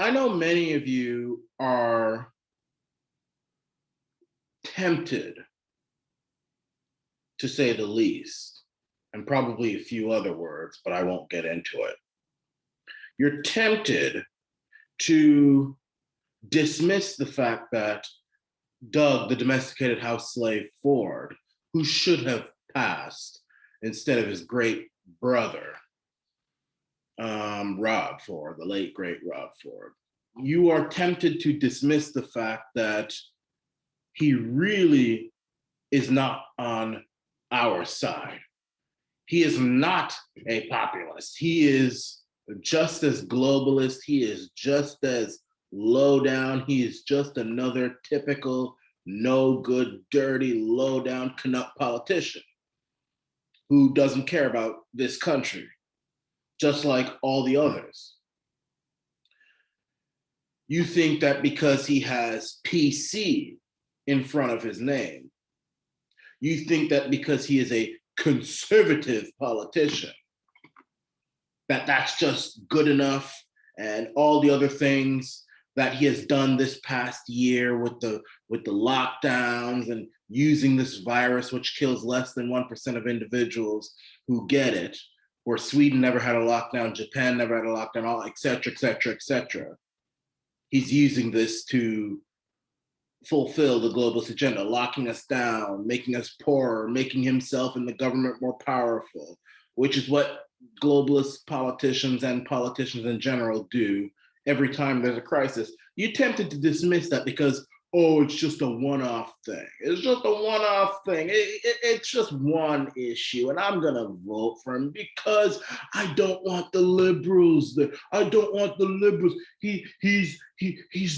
I know many of you are tempted, to say the least, and probably a few other words, but I won't get into it. You're tempted to dismiss the fact that Doug, the domesticated house slave Ford, who should have passed instead of his great brother, Rob Ford, the late great Rob Ford, you are tempted to dismiss the fact that he really is not on our side. He is not a populist. He is just as globalist. He is just as low down. He is just another typical no good, dirty, low down Canuck politician who doesn't care about this country, just like all the others. You think that because he has PC in front of his name, you think that because he is a conservative politician, that that's just good enough, and all the other things that he has done this past year with the lockdowns and using this virus, which kills less than 1% of individuals who get it, where Sweden never had a lockdown, Japan never had a lockdown, all et cetera, et cetera, et cetera. He's using this to fulfill the globalist agenda, locking us down, making us poorer, making himself and the government more powerful, which is what globalist politicians and politicians in general do every time there's a crisis. You're tempted to dismiss that because, oh, it's just a one-off thing. It's just a one-off thing. It's just one issue, and I'm gonna vote for him because I don't want the liberals there. I don't want the liberals. He's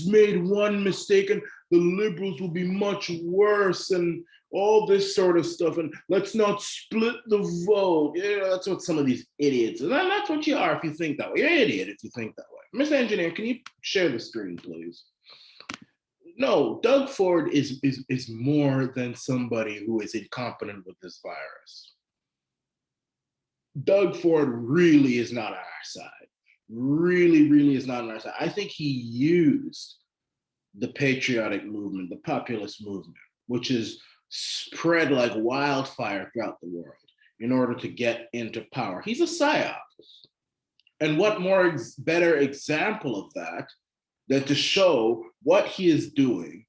made one mistake, and the liberals will be much worse, and all this sort of stuff. And let's not split the vote. Yeah, that's what some of these idiots, and that's what you are if you think that way. You're an idiot if you think that way. Mr. Engineer, can you share the screen, please? No, Doug Ford is more than somebody who is incompetent with this virus. Doug Ford really is not on our side. Really, really is not on our side. I think he used the patriotic movement, the populist movement, which is spread like wildfire throughout the world in order to get into power. He's a psyop. And what more better example of that than to show what he is doing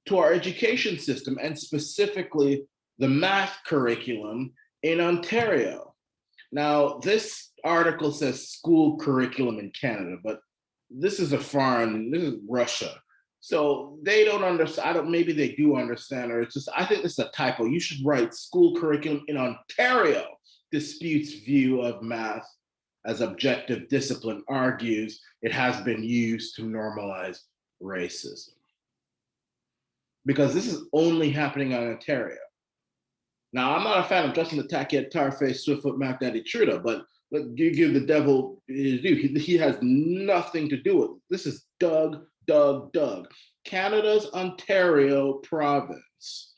to our education system, and specifically the math curriculum in Ontario. Now, this article says school curriculum in Canada, but this is this is Russia. So they don't understand, maybe they do understand, or it's just, I think this is a typo. You should write school curriculum in Ontario disputes view of math as objective discipline, argues it has been used to normalize racism. Because this is only happening in Ontario. Now, I'm not a fan of Justin the Tackhead, Tarface, Swiftfoot, Mac Daddy Trudeau, but you give the devil his due. He has nothing to do with it. This is Doug. Canada's Ontario province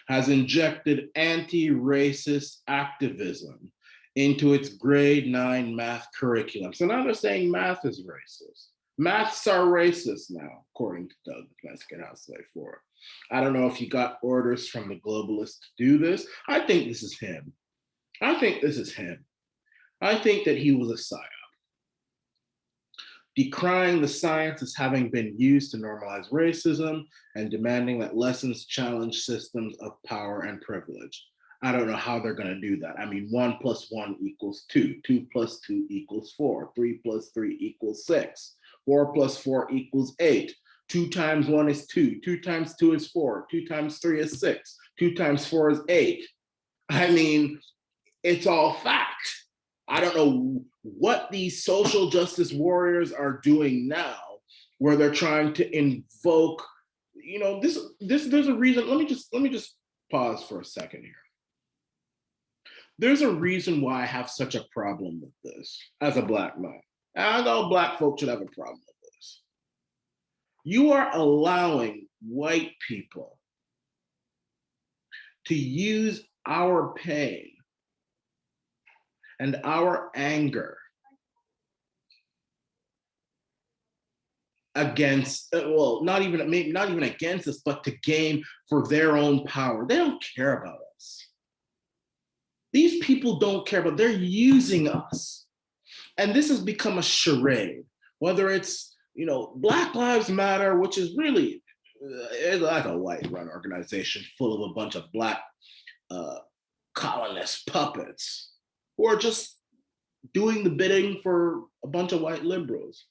has injected anti-racist activism into its grade 9 math curriculum. So now they're saying math is racist. Maths are racist now, according to Doug, the Mexican House Slave Ford. I don't know if he got orders from the globalists to do this. I think this is him. I think that he was a psyop, decrying the science as having been used to normalize racism and demanding that lessons challenge systems of power and privilege. I don't know how they're going to do that. I mean, 1 + 1 = 2, 2 + 2 = 4, 3 + 3 = 6, 4 + 4 = 8, 2 × 1 is 2, 2 × 2 is 4, 2 × 3 is 6, 2 × 4 is 8. I mean, it's all fact. I don't know what these social justice warriors are doing now, where they're trying to invoke, there's a reason. Let me just pause for a second here. There's a reason why I have such a problem with this as a Black man. And I know Black folks should have a problem with this. You are allowing white people to use our pain and our anger against, well, not even against us, but to gain for their own power. They don't care about us. These people don't care, but they're using us. And this has become a charade, whether it's, Black Lives Matter, which is really it's like a white run organization full of a bunch of black colonist puppets who are just doing the bidding for a bunch of white liberals.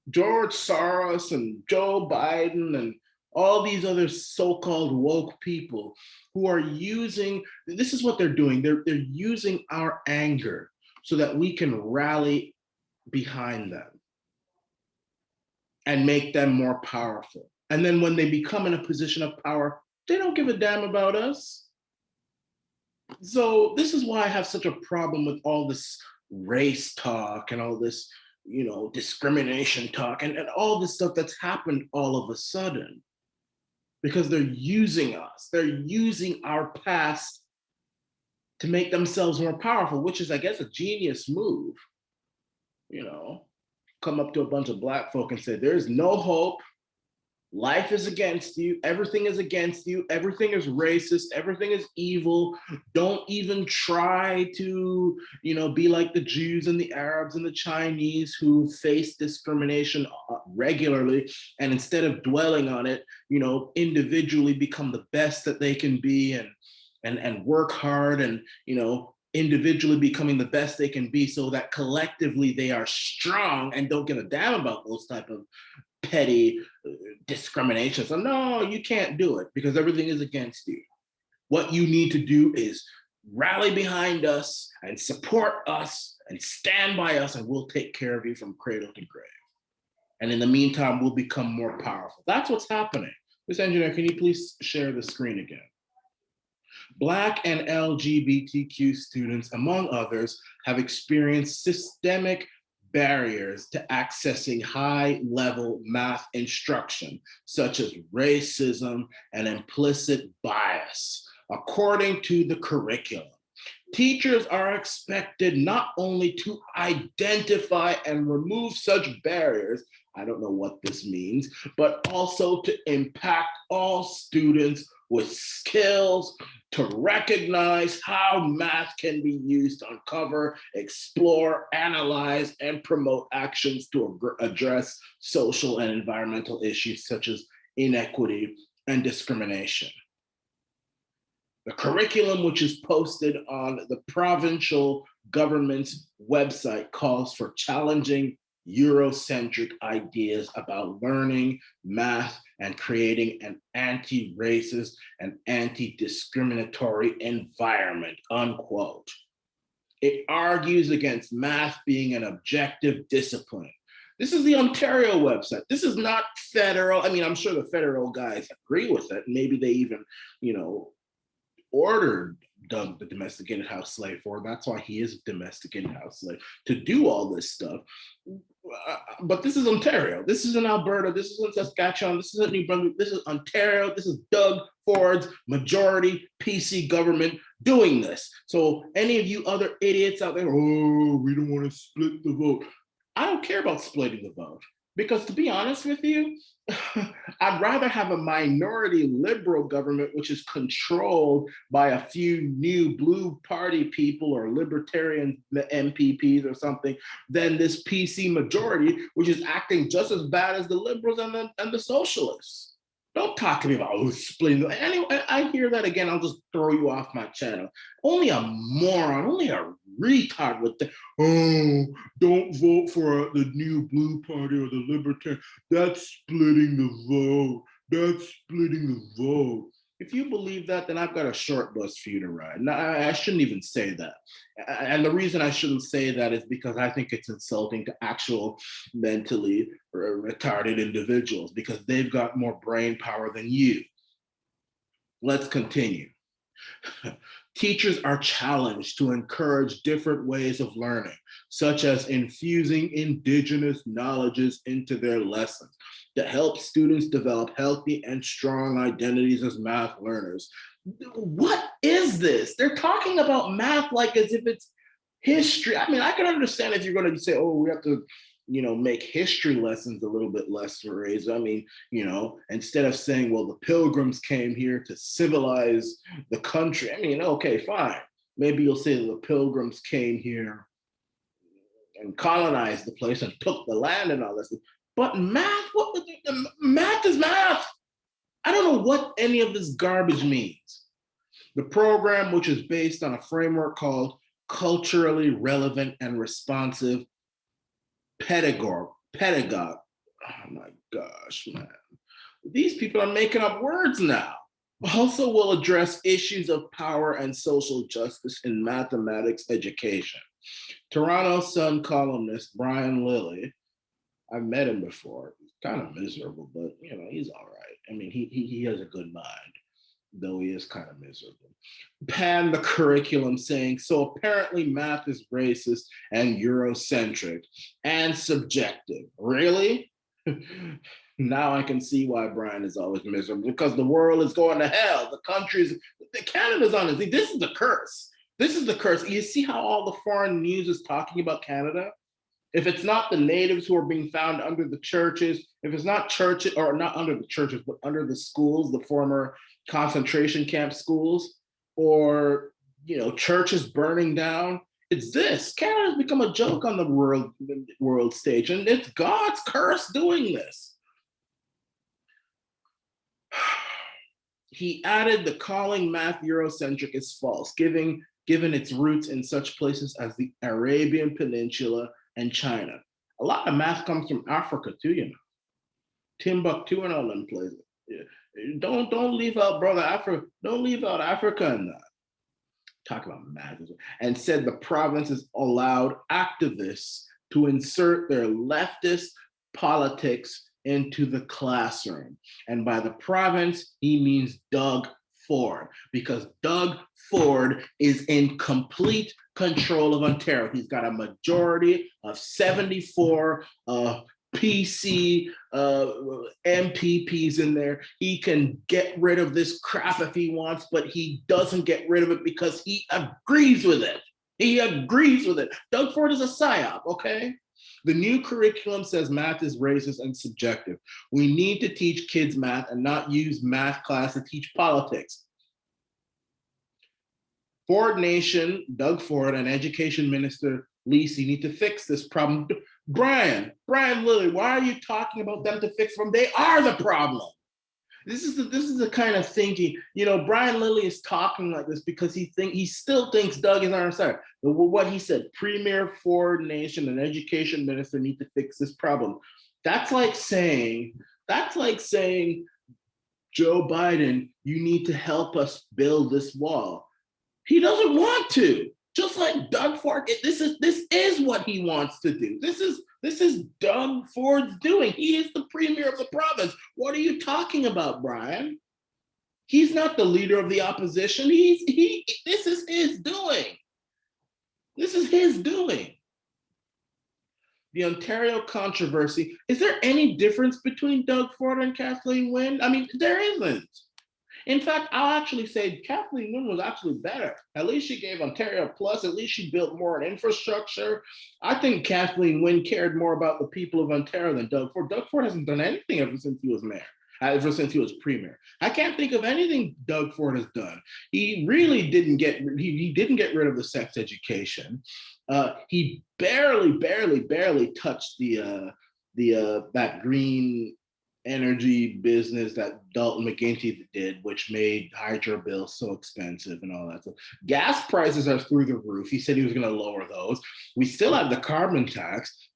George Soros and Joe Biden and all these other so-called woke people who are using, this is what they're doing. They're using our anger so that we can rally behind them and make them more powerful. And then when they become in a position of power, they don't give a damn about us. So this is why I have such a problem with all this race talk and all this, discrimination talk and all this stuff that's happened all of a sudden. Because they're using us. They're using our past to make themselves more powerful, which is, I guess, a genius move. Come up to a bunch of black folk and say, there's no hope. Life is against you. Everything is against you. Everything is racist. Everything is evil. Don't even try to, be like the Jews and the Arabs and the Chinese who face discrimination regularly. And instead of dwelling on it, individually become the best that they can be and work hard and, individually becoming the best they can be so that collectively they are strong and don't give a damn about those type of petty discrimination. So no, you can't do it because everything is against you. What you need to do is rally behind us and support us and stand by us, and we'll take care of you from cradle to grave. And in the meantime, we'll become more powerful. That's what's happening. Ms. Engineer, can you please share the screen again? Black and LGBTQ students, among others, have experienced systemic barriers to accessing high-level math instruction, such as racism and implicit bias, according to the curriculum. Teachers are expected not only to identify and remove such barriers, I don't know what this means, but also to impact all students with skills to recognize how math can be used to uncover, explore, analyze, and promote actions to address social and environmental issues such as inequity and discrimination. The curriculum, which is posted on the provincial government's website, calls for challenging Eurocentric ideas about learning, math, and creating an anti-racist and anti-discriminatory environment, unquote. It argues against math being an objective discipline. This is the Ontario website. This is not federal. I mean, I'm sure the federal guys agree with it. Maybe they even, ordered Doug, the domesticated house slave, for. That's why he is a domesticated house slave, to do all this stuff. But this is Ontario. This is in Alberta. This is in Saskatchewan. This is in New Brunswick. This is Ontario. This is Doug Ford's majority PC government doing this. So any of you other idiots out there, oh, we don't want to split the vote. I don't care about splitting the vote. Because to be honest with you, I'd rather have a minority liberal government, which is controlled by a few new blue party people or libertarian MPPs or something, than this PC majority, which is acting just as bad as the liberals and the socialists. Don't talk to me about splitting. Anyway, I hear that again, I'll just throw you off my channel. Only a moron, only a retard with the, don't vote for the new blue party or the libertarian. That's splitting the vote. That's splitting the vote. If you believe that, then I've got a short bus for you to ride. Now, I shouldn't even say that. And the reason I shouldn't say that is because I think it's insulting to actual mentally retarded individuals because they've got more brain power than you. Let's continue. Teachers are challenged to encourage different ways of learning, such as infusing indigenous knowledges into their lessons to help students develop healthy and strong identities as math learners. What is this? They're talking about math like as if it's history. I mean, I can understand if you're going to say, oh, we have to make history lessons a little bit less raised. I mean, instead of saying, well, the pilgrims came here to civilize the country. I mean, okay, fine. Maybe you'll say that the pilgrims came here and colonized the place and took the land and all this. But math, math is math. I don't know what any of this garbage means. The program, which is based on a framework called culturally relevant and responsive pedagogue. Oh my gosh, man. These people are making up words now. Also will address issues of power and social justice in mathematics education. Toronto Sun columnist Brian Lilly, I've met him before. He's kind of miserable, but he's all right. I mean, he has a good mind, though he is kind of miserable. Panned the curriculum, saying, so apparently math is racist and Eurocentric and subjective. Really? Now I can see why Brian is always miserable, because the world is going to hell. Canada's on it. This is the curse. This is the curse. You see how all the foreign news is talking about Canada? If it's not the natives who are being found under the churches, if it's not churches, or not under the churches, but under the schools, the former concentration camp schools, or churches burning down, it's this. Canada's become a joke on the world stage, and it's God's curse doing this. He added, the calling math Eurocentric is false, given its roots in such places as the Arabian Peninsula and China. A lot of math comes from Africa too, Timbuktu and all them places. Yeah. Don't leave out brother Africa. Don't leave out Africa in that. Talk about math. And said the province has allowed activists to insert their leftist politics into the classroom. And by the province, he means Doug Ford, because Doug Ford is in complete control of Ontario. He's got a majority of 74 PC MPPs in there. He can get rid of this crap if he wants, but he doesn't get rid of it because he agrees with it. He agrees with it. Doug Ford is a psyop, okay? The new curriculum says math is racist and subjective. We need to teach kids math and not use math class to teach politics. Ford Nation, Doug Ford, and Education Minister Lisi need to fix this problem. Brian Lilly, why are you talking about them to fix them? They are the problem. This is the kind of thinking, Brian Lilly is talking like this because he still thinks Doug is on our side. But what he said, Premier, Ford Nation, and Education Minister need to fix this problem. That's like saying, Joe Biden, you need to help us build this wall. He doesn't want to. Just like Doug Ford, this is what he wants to do. This is Doug Ford's doing. He is the premier of the province. What are you talking about, Brian? He's not the leader of the opposition. This is his doing. This is his doing. The Ontario controversy. Is there any difference between Doug Ford and Kathleen Wynne? I mean, there isn't. In fact, I'll actually say Kathleen Wynne was actually better. At least she gave Ontario a plus. At least she built more on infrastructure. I think Kathleen Wynne cared more about the people of Ontario than Doug Ford. Doug Ford hasn't done anything ever since he was mayor, ever since he was premier. I can't think of anything Doug Ford has done. He really didn't get rid of the sex education. He barely touched that green energy business that Dalton McGuinty did, which made hydro bills so expensive and all that stuff. Gas prices are through the roof. He said he was going to lower those. We still have the carbon tax.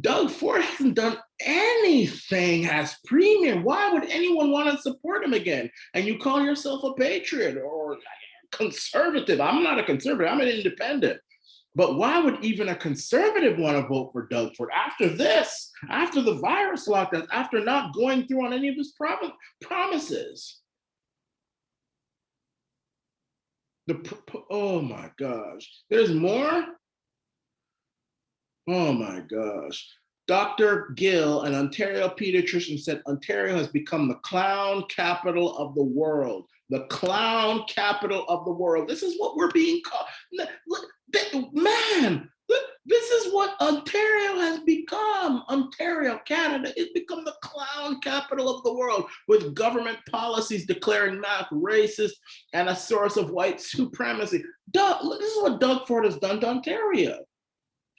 Doug Ford hasn't done anything as premier. Why would anyone want to support him again? And you call yourself a patriot or conservative. I'm not a conservative. I'm an independent. But why would even a conservative want to vote for Doug Ford after this, after the virus lockdown, after not going through on any of his promises? Oh my gosh, there's more? Oh my gosh. Dr. Gill, an Ontario pediatrician, said Ontario has become the clown capital of the world. The clown capital of the world. This is what we're being called. Man, this is what Ontario has become. Ontario, Canada, has become the clown capital of the world, with government policies declaring Mac racist and a source of white supremacy. This is what Doug Ford has done to Ontario.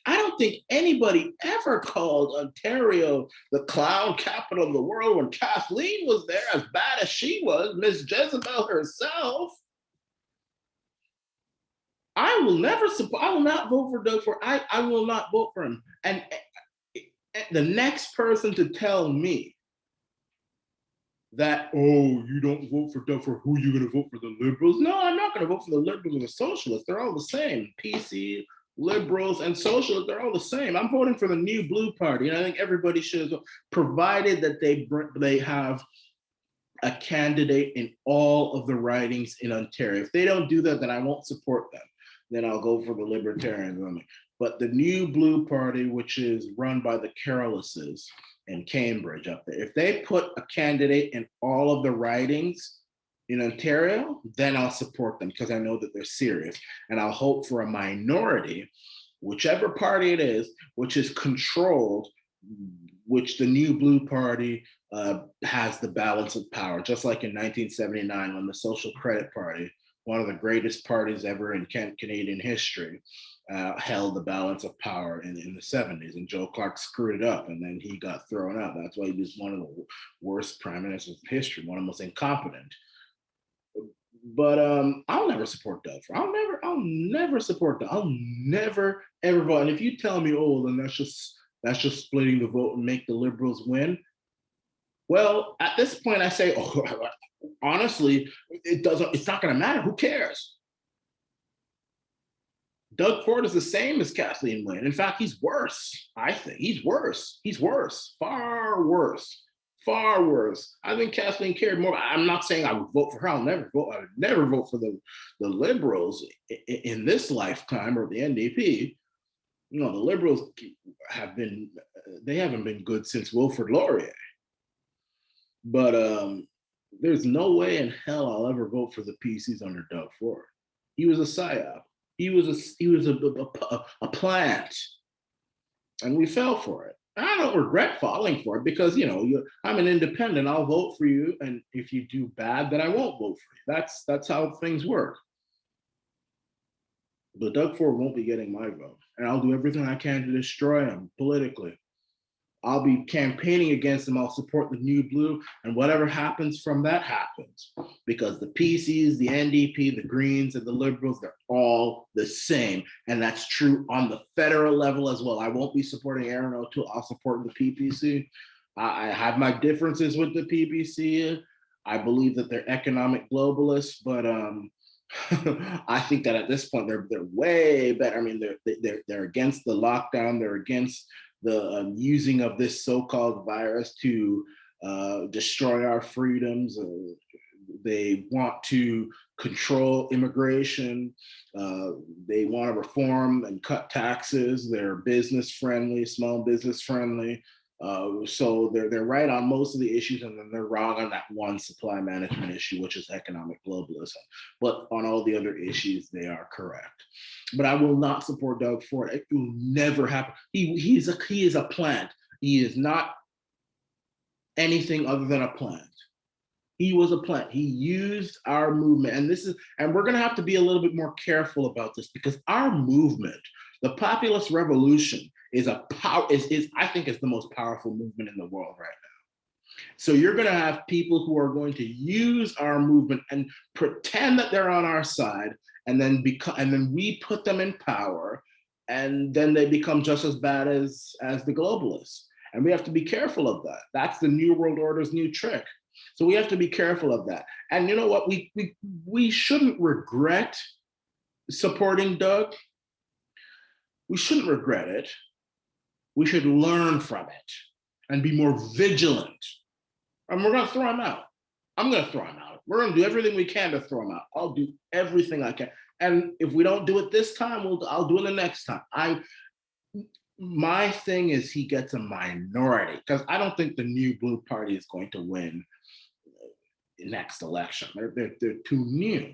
I don't think anybody ever called Ontario the clown capital of the world when Kathleen was there, as bad as she was, Miss Jezebel herself. I will never support, I will not vote for Doug Ford. I will not vote for him. And the next person to tell me that, oh, you don't vote for Doug Ford, who are you going to vote for, the Liberals? No, I'm not going to vote for the Liberals or the Socialists. They're all the same. PC, Liberals, and Socialists, they're all the same. I'm voting for the New Blue Party, and I think everybody should, provided that they have a candidate in all of the ridings in Ontario. If they don't do that, then I won't support them. Then I'll go for the Libertarians. But the New Blue Party, which is run by the Carolysses in Cambridge up there, if they put a candidate in all of the ridings in Ontario, then I'll support them, because I know that they're serious. And I'll hope for a minority, whichever party it is, which is controlled, which the New Blue Party has the balance of power, just like in 1979 when the Social Credit Party, one of the greatest parties ever in Canadian history, held the balance of power in the 70s, and Joe Clark screwed it up, and then he got thrown out. That's why he was one of the worst prime ministers in history, one of the most incompetent. But I'll never support Doug Ford. I'll never support Doug. I'll never ever vote. And if you tell me, oh, then that's just splitting the vote and make the Liberals win. Well, at this point, I say, oh, honestly, it's not going to matter. Who cares? Doug Ford is the same as Kathleen Wynne. In fact, he's worse. I think he's worse. He's worse, far worse, far worse. I think Kathleen cared more. I'm not saying I would vote for her. I would never vote for the Liberals in this lifetime, or the NDP. You know, the Liberals they haven't been good since Wilfrid Laurier. But there's no way in hell I'll ever vote for the PCs under Doug Ford. He was a psyop. He was a plant, and we fell for it. I don't regret falling for it, because I'm an independent. I'll vote for you, and if you do bad, then I won't vote for you. That's how things work. But Doug Ford won't be getting my vote, and I'll do everything I can to destroy him politically. I'll be campaigning against them. I'll support the New Blue, and whatever happens from that happens, because the PCs, the NDP, the Greens, and the Liberals, they're all the same. And that's true on the federal level as well. I won't be supporting Arana O'Toole. I'll support the PPC. I have my differences with the PPC. I believe that they're economic globalists, but I think that at this point they're way better. I mean, they're against the lockdown. They're against the using of this so-called virus to destroy our freedoms. They want to control immigration. They want to reform and cut taxes. They're business friendly, small business friendly. So they're right on most of the issues, and then they're wrong on that one supply management issue, which is economic globalism. But on all the other issues, they are correct. But I will not support Doug Ford. It will never happen. He is a plant. He is not anything other than a plant. He was a plant. He used our movement, and we're going to have to be a little bit more careful about this, because our movement, the populist revolution, is I think is the most powerful movement in the world right now. So you're going to have people who are going to use our movement and pretend that they're on our side, and then we put them in power, and then they become just as bad as the globalists. And we have to be careful of that. That's the New World Order's new trick. So we have to be careful of that. And you know what? We shouldn't regret supporting Doug. We shouldn't regret it. We should learn from it and be more vigilant. And we're going to throw him out. I'm going to throw him out. We're going to do everything we can to throw him out. I'll do everything I can. And if we don't do it this time, I'll do it the next time. My thing is he gets a minority, because I don't think the New Blue Party is going to win the next election. They're too new.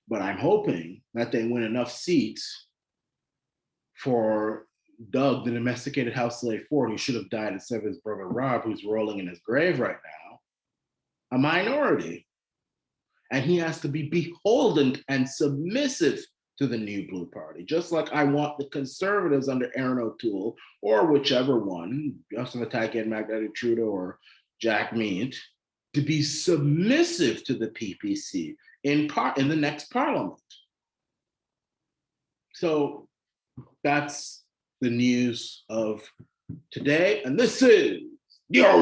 But I'm hoping that they win enough seats for Doug, the domesticated house slave Ford, who should have died instead of his brother Rob, who's rolling in his grave right now, a minority. And he has to be beholden and submissive to the New Blue Party, just like I want the conservatives under Aaron O'Toole, or whichever one, Justin Pataki, Magnetic Trudeau, or Jack Mead, to be submissive to the PPC in the next parliament. So that's the news of today, and this is your